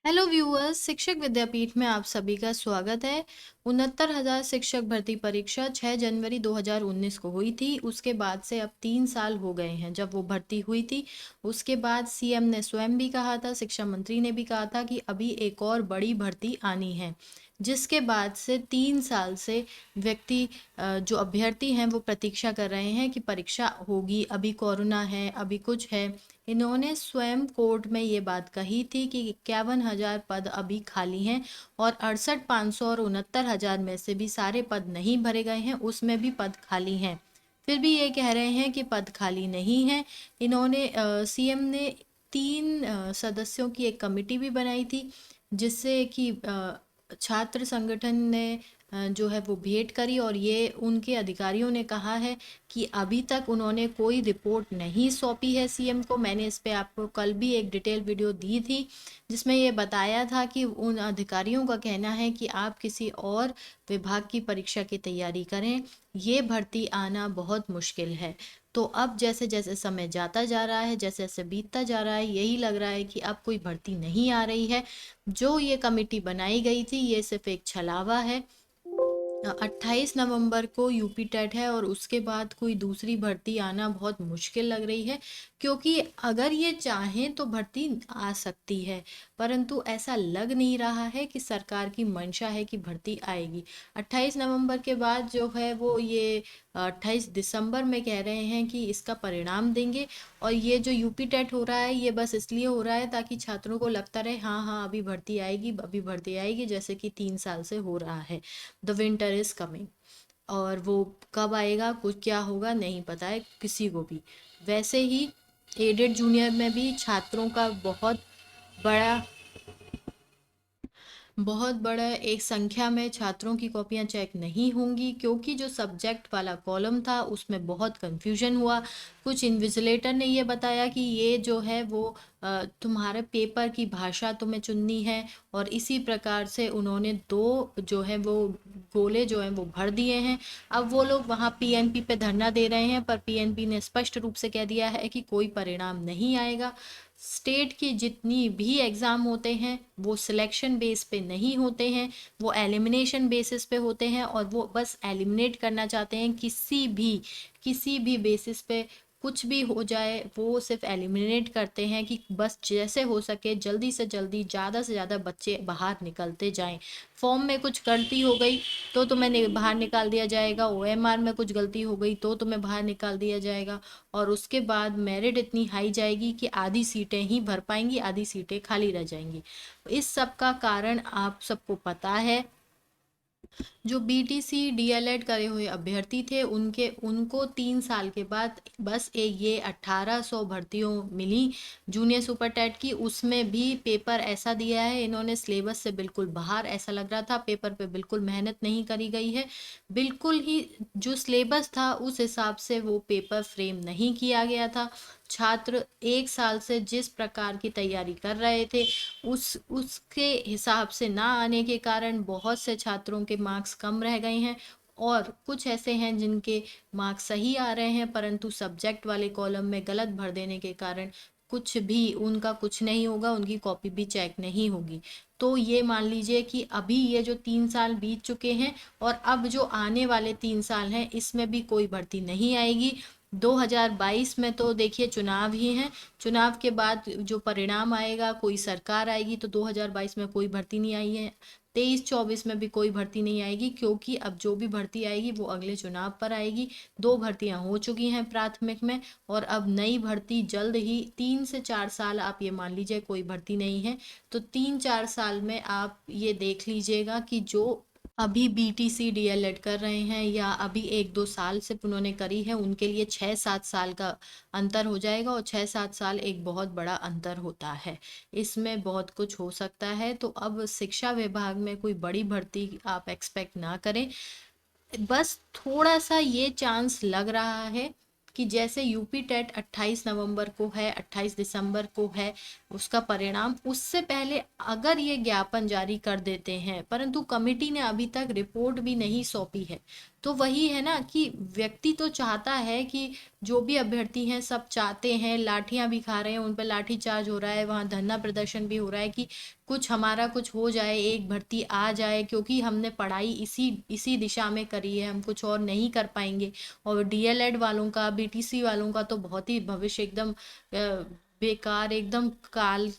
Hello viewers, शिक्षक विद्यापीठ में आप सभी का स्वागत है। 69,000 शिक्षक भर्ती परीक्षा 6 जनवरी 2019 को हुई थी। उसके बाद से अब 3 साल हो गए हैं जब वो भर्ती हुई थी। उसके बाद सीएम ने स्वयं भी कहा था, शिक्षा मंत्री ने भी कहा था कि अभी एक और बड़ी भर्ती आनी है, जिसके बाद से 3 साल से व्यक्ति जो अभ्यर्थी हैं वो प्रतीक्षा कर रहे हैं कि परीक्षा होगी। अभी कोरोना है, अभी कुछ है। इन्होंने स्वयं कोर्ट में ये बात कही थी कि 51,000 पद अभी खाली हैं और 68,500 और 69,000 में से भी सारे पद नहीं भरे गए हैं, उसमें भी पद खाली हैं। फिर भी ये कह रहे हैं कि पद खाली नहीं है। इन्होंने सीएम ने 3 सदस्यों की एक कमेटी भी बनाई थी, जिससे कि छात्र संगठन ने जो है वो भेंट करी, और ये उनके अधिकारियों ने कहा है कि अभी तक उन्होंने कोई रिपोर्ट नहीं सौंपी है सीएम को। मैंने इस पे आपको कल भी एक डिटेल वीडियो दी थी, जिसमें ये बताया था कि उन अधिकारियों का कहना है कि आप किसी और विभाग की परीक्षा की तैयारी करें, ये भर्ती आना बहुत मुश्किल है। तो अब जैसे जैसे समय जाता जा रहा है, जैसे जैसे बीतता जा रहा है, यही लग रहा है कि अब कोई भर्ती नहीं आ रही है। जो ये कमेटी बनाई गई थी, ये सिर्फ एक छलावा है। 28 नवंबर को यूपी टेट है और उसके बाद कोई दूसरी भर्ती आना बहुत मुश्किल लग रही है, क्योंकि अगर ये चाहें तो भर्ती आ सकती है, परंतु ऐसा लग नहीं रहा है कि सरकार की मंशा है कि भर्ती आएगी। 28 नवंबर के बाद जो है वो ये 28 दिसंबर में कह रहे हैं कि इसका परिणाम देंगे। और ये जो यूपी टेट हो रहा है, ये बस इसलिए हो रहा है ताकि छात्रों को लगता रहे हाँ हाँ अभी भर्ती आएगी, अभी भर्ती आएगी, जैसे कि 3 साल से हो रहा है। The winter is coming. और वो कब आएगा, कुछ क्या होगा, नहीं पता है किसी को भी। वैसे ही एडेड जूनियर में भी छात्रों का बड़ा बहुत बड़ा एक संख्या में छात्रों की कॉपियां चेक नहीं होंगी, क्योंकि जो सब्जेक्ट वाला कॉलम था उसमें बहुत कंफ्यूजन हुआ। कुछ इन्विजिलेटर ने ये बताया कि ये जो है वो तुम्हारे पेपर की भाषा तुम्हें चुननी है, और इसी प्रकार से उन्होंने दो जो है वो गोले जो हैं वो भर दिए हैं। अब वो लोग वहाँ पीएनपी पे धरना दे रहे हैं, पर पीएनपी ने स्पष्ट रूप से कह दिया है कि कोई परिणाम नहीं आएगा। स्टेट की जितनी भी एग्ज़ाम होते हैं वो सिलेक्शन बेस पे नहीं होते हैं, वो एलिमिनेशन बेसिस पे होते हैं, और वो बस एलिमिनेट करना चाहते हैं किसी भी बेसिस पे। कुछ भी हो जाए वो सिर्फ एलिमिनेट करते हैं कि बस जैसे हो सके जल्दी से जल्दी ज़्यादा से ज़्यादा बच्चे बाहर निकलते जाएं। फॉर्म में कुछ गलती हो गई तो तुम्हें बाहर निकाल दिया जाएगा, ओएमआर में कुछ गलती हो गई तो तुम्हें बाहर निकाल दिया जाएगा, और उसके बाद मेरिट इतनी हाई जाएगी कि आधी सीटें ही भर पाएंगी, आधी सीटें खाली रह जाएंगी। इस सब का कारण आप सबको पता है। जो बीटीसी डीएलएड करे हुए अभ्यर्थी थे, उनको 3 साल के बाद बस ये 1800 भर्तियों मिली जूनियर सुपर टेट की। उसमें भी पेपर ऐसा दिया है इन्होंने, सिलेबस से बिल्कुल बाहर ऐसा लग रहा था। पेपर पे बिल्कुल मेहनत नहीं करी गई है, बिल्कुल ही जो सिलेबस था उस हिसाब से वो पेपर फ्रेम नहीं किया गया था। छात्र 1 साल से जिस प्रकार की तैयारी कर रहे थे उसके हिसाब से ना आने के कारण बहुत से छात्रों के मार्क्स कम रह गए हैं, और कुछ ऐसे हैं जिनके मार्क्स सही आ रहे हैं, परंतु सब्जेक्ट वाले कॉलम में गलत भर देने के कारण कुछ भी उनका कुछ नहीं होगा, उनकी कॉपी भी चेक नहीं होगी। तो ये मान लीजिए कि अभी ये जो 3 साल बीत चुके हैं और अब जो आने वाले 3 साल हैं, इसमें भी कोई भर्ती नहीं आएगी। 2022 में तो देखिए चुनाव ही हैं, चुनाव के बाद जो परिणाम आएगा, कोई सरकार आएगी, तो 2022 में कोई भर्ती नहीं आई है। 23-24 में भी कोई भर्ती नहीं आएगी, क्योंकि अब जो भी भर्ती आएगी वो अगले चुनाव पर आएगी। 2 भर्तियां हो चुकी हैं प्राथमिक में, और अब नई भर्ती जल्द ही 3 से 4 साल आप ये मान लीजिए कोई भर्ती नहीं है। तो 3-4 साल में आप ये देख लीजिएगा कि जो अभी बीटीसी डीएलएड कर रहे हैं या अभी 1-2 साल से उन्होंने करी है, उनके लिए 6-7 साल का अंतर हो जाएगा, और 6-7 साल एक बहुत बड़ा अंतर होता है। इसमें बहुत कुछ हो सकता है। तो अब शिक्षा विभाग में कोई बड़ी भर्ती आप एक्सपेक्ट ना करें। बस थोड़ा सा ये चांस लग रहा है कि जैसे यूपी टेट 28 नवंबर को है, 28 दिसंबर को है उसका परिणाम, उससे पहले अगर ये ज्ञापन जारी कर देते हैं, परंतु कमिटी ने अभी तक रिपोर्ट भी नहीं सौंपी है, तो वही है ना कि व्यक्ति तो चाहता है कि जो भी अभ्यर्थी हैं सब चाहते हैं, लाठियां भी खा रहे हैं, उन पर लाठी चार्ज हो रहा है, वहां धरना प्रदर्शन भी हो रहा है कि कुछ हमारा कुछ हो जाए, एक भर्ती आ जाए, क्योंकि हमने पढ़ाई इसी इसी दिशा में करी है, हम कुछ और नहीं कर पाएंगे। और डीएलएड वालों का, बीटीसी वालों का तो बहुत ही भविष्य एकदम बेकार, एकदम काल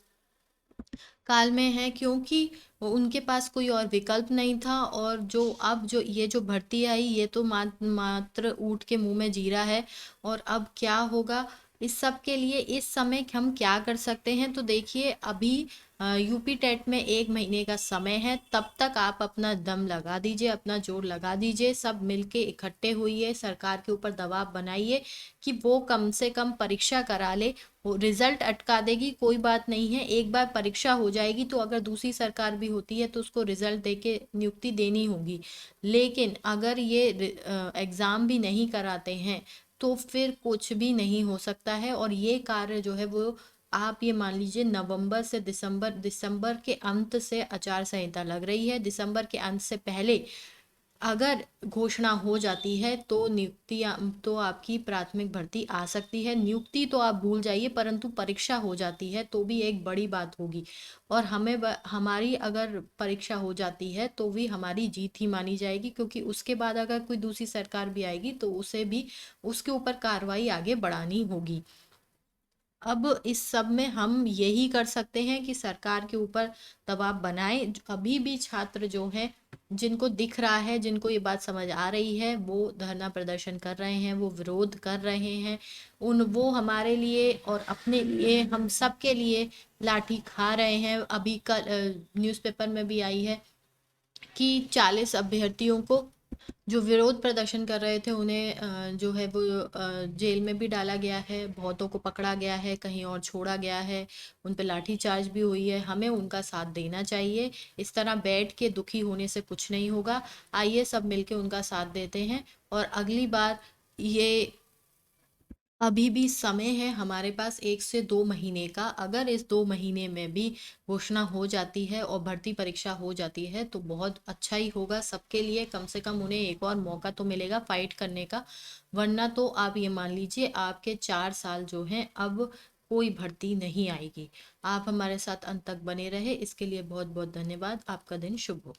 काल में है, क्योंकि उनके पास कोई और विकल्प नहीं था। और जो अब जो ये जो भर्ती आई, ये तो मात्र ऊँट के मुंह में जीरा है। और अब क्या होगा इस सब के लिए, इस समय हम क्या कर सकते हैं? तो देखिए, अभी यूपी टेट में 1 महीने का समय है, तब तक आप अपना दम लगा दीजिए, अपना जोर लगा दीजिए, सब मिलके इकट्ठे हुई सरकार के ऊपर दबाव बनाइए कि वो कम से कम परीक्षा करा ले। वो रिजल्ट अटका देगी कोई बात नहीं है, एक बार परीक्षा हो जाएगी तो अगर दूसरी सरकार भी होती है तो उसको रिजल्ट देके नियुक्ति देनी होगी। लेकिन अगर ये एग्जाम भी नहीं कराते हैं तो फिर कुछ भी नहीं हो सकता है। और ये कार्य जो है वो, आप ये मान लीजिए, नवंबर से दिसंबर, दिसंबर के अंत से आचार संहिता लग रही है, दिसंबर के अंत से पहले अगर घोषणा हो जाती है तो नियुक्तियां, तो आपकी प्राथमिक भर्ती आ सकती है। नियुक्ति तो आप भूल जाइए, परंतु परीक्षा हो जाती है तो भी एक बड़ी बात होगी। और हमारी अगर परीक्षा हो जाती है तो भी हमारी जीत ही मानी जाएगी, क्योंकि उसके बाद अगर कोई दूसरी सरकार भी आएगी तो उसे भी उसके ऊपर कार्रवाई आगे बढ़ानी होगी। अब इस सब में हम यही कर सकते हैं कि सरकार के ऊपर दबाव बनाए। अभी भी छात्र जो हैं, जिनको दिख रहा है, जिनको ये बात समझ आ रही है, वो धरना प्रदर्शन कर रहे हैं, वो विरोध कर रहे हैं। वो हमारे लिए और अपने लिए, हम सब के लिए लाठी खा रहे हैं। अभी कल न्यूज़पेपर में भी आई है कि 40 अभ्यर्थियों को, जो विरोध प्रदर्शन कर रहे थे, उन्हें जो है वो जेल में भी डाला गया है, बहुतों को पकड़ा गया है, कहीं और छोड़ा गया है, उन पे लाठी चार्ज भी हुई है। हमें उनका साथ देना चाहिए, इस तरह बैठ के दुखी होने से कुछ नहीं होगा। आइए सब मिलके उनका साथ देते हैं। और अगली बार, ये अभी भी समय है हमारे पास 1 से 2 महीने का, अगर इस 2 महीने में भी घोषणा हो जाती है और भर्ती परीक्षा हो जाती है तो बहुत अच्छा ही होगा सबके लिए। कम से कम उन्हें एक और मौका तो मिलेगा फाइट करने का। वरना तो आप ये मान लीजिए, आपके 4 साल जो हैं, अब कोई भर्ती नहीं आएगी। आप हमारे साथ अंत तक बने रहे, इसके लिए बहुत बहुत धन्यवाद। आपका दिन शुभ हो।